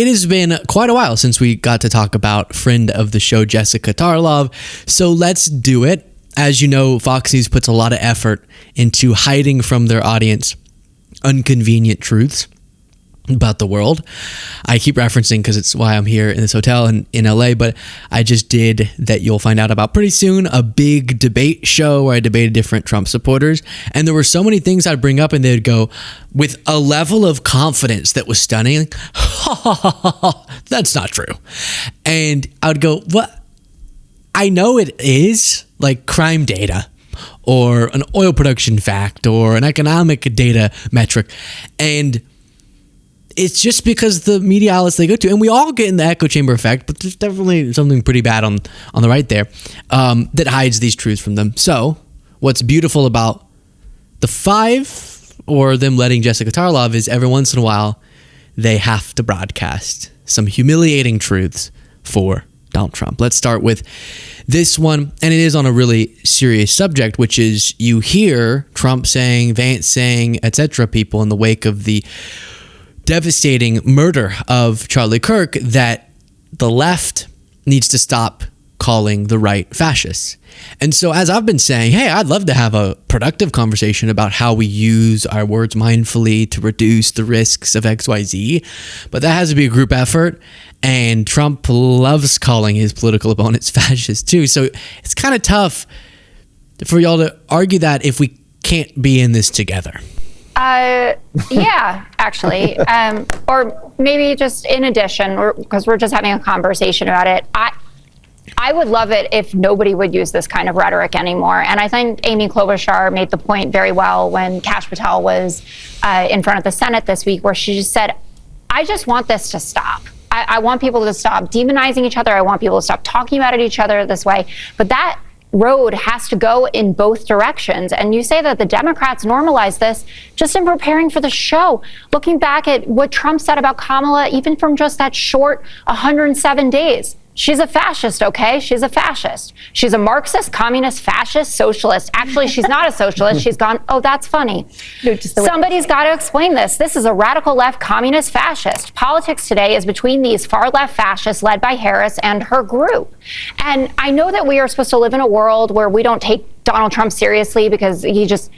it has been quite a while since we got to talk about friend of the show, Jessica Tarlov. So let's do it. As you know, Fox News puts a lot of effort into hiding from their audience inconvenient truths about the world. I keep referencing because it's why I'm here in this hotel in LA, but I just did that you'll find out about pretty soon, a big debate show where I debated different Trump supporters. And there were so many things I'd bring up and they'd go with a level of confidence that was stunning. That's not true. And I would go, what? I know it is, like crime data or an oil production fact or an economic data metric. And it's just because the media outlets they go to, and we all get in the echo chamber effect, but there's definitely something pretty bad on the right there that hides these truths from them. So what's beautiful about the five or them letting Jessica Tarlov is every once in a while they have to broadcast some humiliating truths for Donald Trump. Let's start with this one, and it is on a really serious subject, which is you hear Trump saying, Vance saying, etc., people in the wake of the devastating murder of Charlie Kirk that the left needs to stop calling the right fascists. And so as I've been saying, hey, I'd love to have a productive conversation about how we use our words mindfully to reduce the risks of XYZ, but that has to be a group effort. And Trump loves calling his political opponents fascists too. So it's kind of tough for y'all to argue that if we can't be in this together. Yeah, actually, or maybe just in addition, because we're just having a conversation about it. I would love it if nobody would use this kind of rhetoric anymore. And I think Amy Klobuchar made the point very well when Kash Patel was in front of the Senate this week, where she just said, I just want this to stop. I want people to stop demonizing each other. I want people to stop talking about each other this way. But that road has to go in both directions. And you say that the Democrats normalize this just in preparing for the show. Looking back at what Trump said about Kamala, even from just that short 107 days. She's a fascist, okay? She's a fascist. She's a Marxist, communist, fascist, socialist. Actually, she's not a socialist. She's gone, oh, that's funny. Somebody's got to explain this. This is a radical left communist fascist. Politics today is between these far left fascists led by Harris and her group. And I know that we are supposed to live in a world where we don't take Donald Trump seriously because he just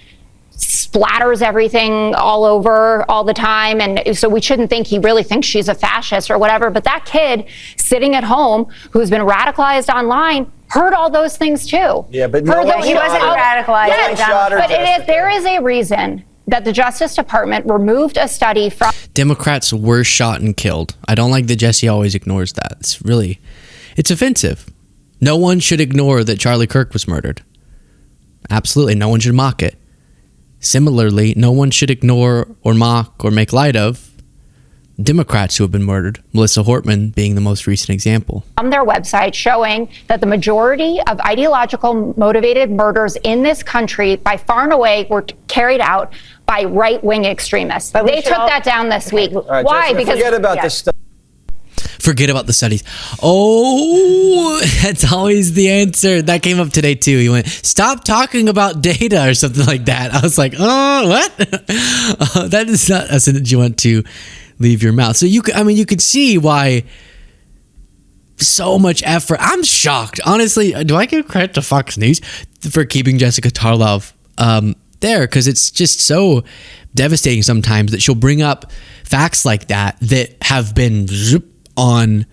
splatters everything all over all the time, and so we shouldn't think he really thinks she's a fascist or whatever. But that kid sitting at home who's been radicalized online heard all those things too. Yeah, but he wasn't radicalized. Yes, but there is a reason that the Justice Department removed a study from Democrats were shot and killed. I don't like that Jesse always ignores that. It's offensive. No one should ignore that Charlie Kirk was murdered. Absolutely, no one should mock it. Similarly, no one should ignore or mock or make light of Democrats who have been murdered, Melissa Hortman being the most recent example. On their website showing that the majority of ideological motivated murders in this country by far and away were carried out by right-wing extremists. But they took that down this week. Right, why? Jessica, because forget about this stuff. Forget about the studies. Oh, that's always the answer. That came up today too. He went, stop talking about data or something like that. I was like, oh, what? That is not a sentence you want to leave your mouth. So you could see why so much effort. I'm shocked. Honestly, do I give credit to Fox News for keeping Jessica Tarlov there? Because it's just so devastating sometimes that she'll bring up facts like that have been on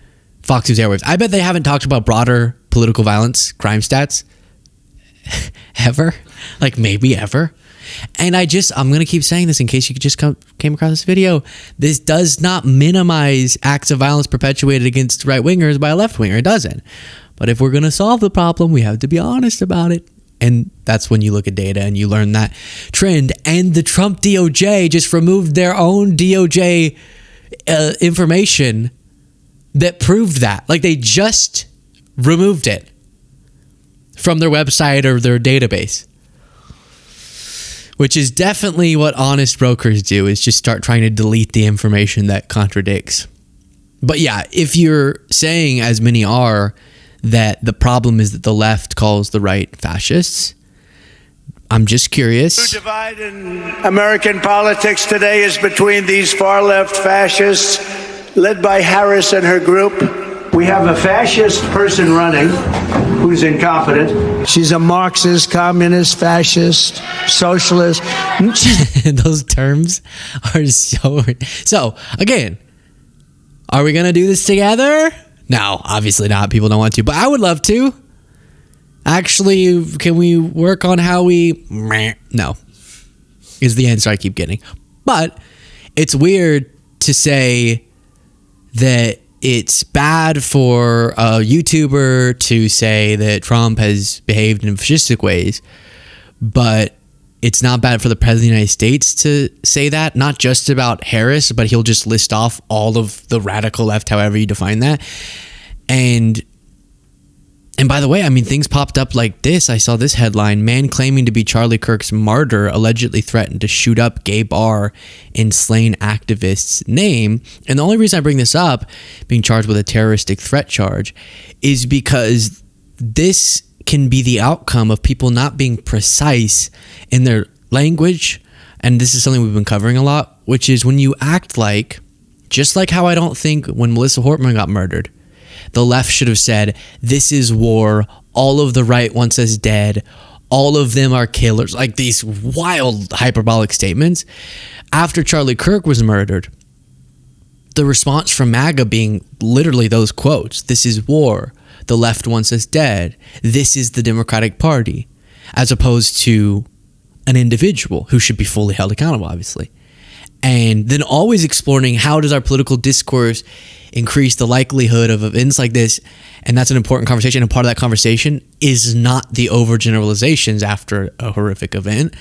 Fox News airwaves. I bet they haven't talked about broader political violence crime stats ever, like maybe ever. And I'm going to keep saying this in case you just came across this video. This does not minimize acts of violence perpetuated against right-wingers by a left-winger. It doesn't. But if we're going to solve the problem, we have to be honest about it. And that's when you look at data and you learn that trend. And the Trump DOJ just removed their own DOJ information that proved that. Like, they just removed it from their website or their database, which is definitely what honest brokers do, is just start trying to delete the information that contradicts. But yeah, if you're saying, as many are, that the problem is that the left calls the right fascists, I'm just curious. The divide in American politics today is between these far left fascists led by Harris and her group. We have a fascist person running who's incompetent. She's a Marxist, communist, fascist, socialist. Those terms are so again, are we gonna do this together? No, obviously not. People don't want to, but I would love to. Actually, can we work on how we... No, is the answer I keep getting. But it's weird to say that it's bad for a YouTuber to say that Trump has behaved in fascistic ways, but it's not bad for the President of the United States to say that, not just about Harris, but he'll just list off all of the radical left, however you define that. And by the way, I mean, things popped up like this. I saw this headline: man claiming to be Charlie Kirk's martyr allegedly threatened to shoot up gay bar in slain activist's name. And the only reason I bring this up, being charged with a terroristic threat charge, is because this can be the outcome of people not being precise in their language. And this is something we've been covering a lot, which is when you act like, just like how I don't think when Melissa Hortman got murdered, the left should have said, this is war, all of the right wants us dead, all of them are killers, like these wild hyperbolic statements. After Charlie Kirk was murdered, the response from MAGA being literally those quotes: this is war, the left wants us dead, this is the Democratic Party, as opposed to an individual who should be fully held accountable, obviously. And then always exploring, how does our political discourse increase the likelihood of events like this? And that's an important conversation. And part of that conversation is not the overgeneralizations after a horrific event.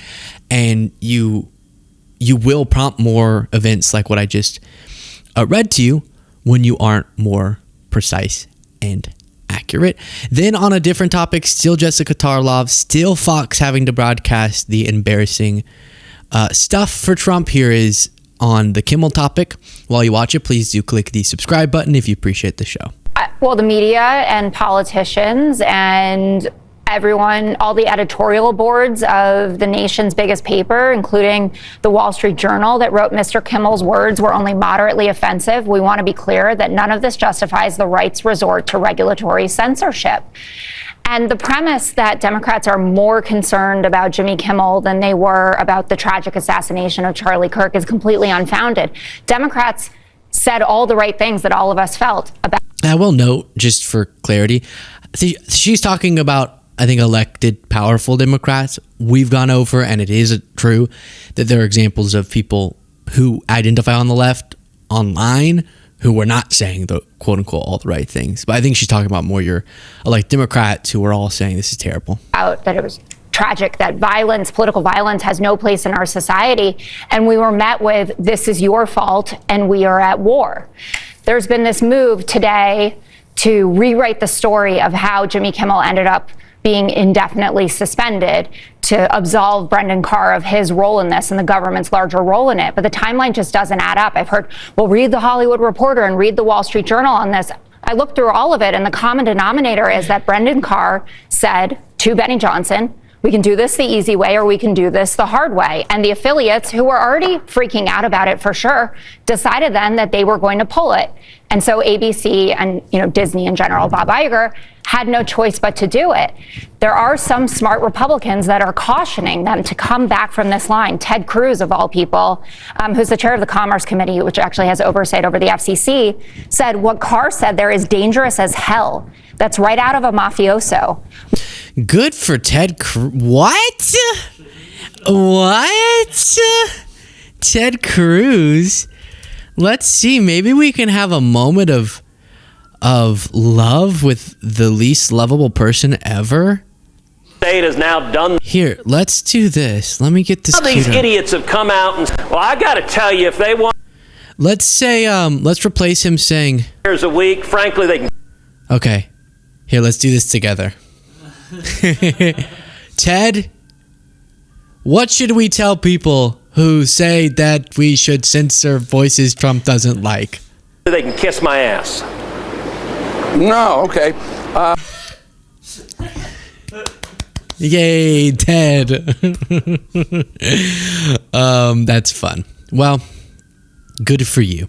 And you will prompt more events like what I just read to you when you aren't more precise and accurate. Then on a different topic, still Jessica Tarlov, still Fox having to broadcast the embarrassing stuff for Trump. Here is on the Kimmel topic. While you watch it, please do click the subscribe button if you appreciate the show. Well, the media and politicians and everyone, all the editorial boards of the nation's biggest paper, including the Wall Street Journal, that wrote Mr. Kimmel's words were only moderately offensive. We want to be clear that none of this justifies the right's resort to regulatory censorship. And the premise that Democrats are more concerned about Jimmy Kimmel than they were about the tragic assassination of Charlie Kirk is completely unfounded. Democrats said all the right things that all of us felt about. I will note, just for clarity, she's talking about, I think, elected powerful Democrats. We've gone over, and it is true that there are examples of people who identify on the left online who were not saying the quote unquote all the right things. But I think she's talking about more your like Democrats who were all saying this is terrible. Out that it was tragic, that violence, political violence, has no place in our society. And we were met with, this is your fault and we are at war. There's been this move today to rewrite the story of how Jimmy Kimmel ended up being indefinitely suspended, to absolve Brendan Carr of his role in this and the government's larger role in it. But the timeline just doesn't add up. I've heard, well, read the Hollywood Reporter and read the Wall Street Journal on this. I looked through all of it, and the common denominator is that Brendan Carr said to Benny Johnson, we can do this the easy way or we can do this the hard way. And the affiliates, who were already freaking out about it for sure, decided then that they were going to pull it. And so ABC and Disney in general, Bob Iger, had no choice but to do it. There are some smart Republicans that are cautioning them to come back from this line. Ted Cruz, of all people, who's the chair of the Commerce Committee, which actually has oversight over the FCC, said what Carr said there is dangerous as hell. That's right out of a mafioso. Good for Ted Cruz. What? Ted Cruz? Let's see. Maybe we can have a moment of love with the least lovable person ever. State has now done. Here, let's do this. Let me get this. All these idiots have come out and, well, I got to tell you, if they want. Let's say, let's replace him saying. Here's a week. Frankly, they can. Okay. Here, let's do this together. Ted, what should we tell people who say that we should censor voices Trump doesn't like? They can kiss my ass. No, okay. Yay, Ted. That's fun. Well, good for you.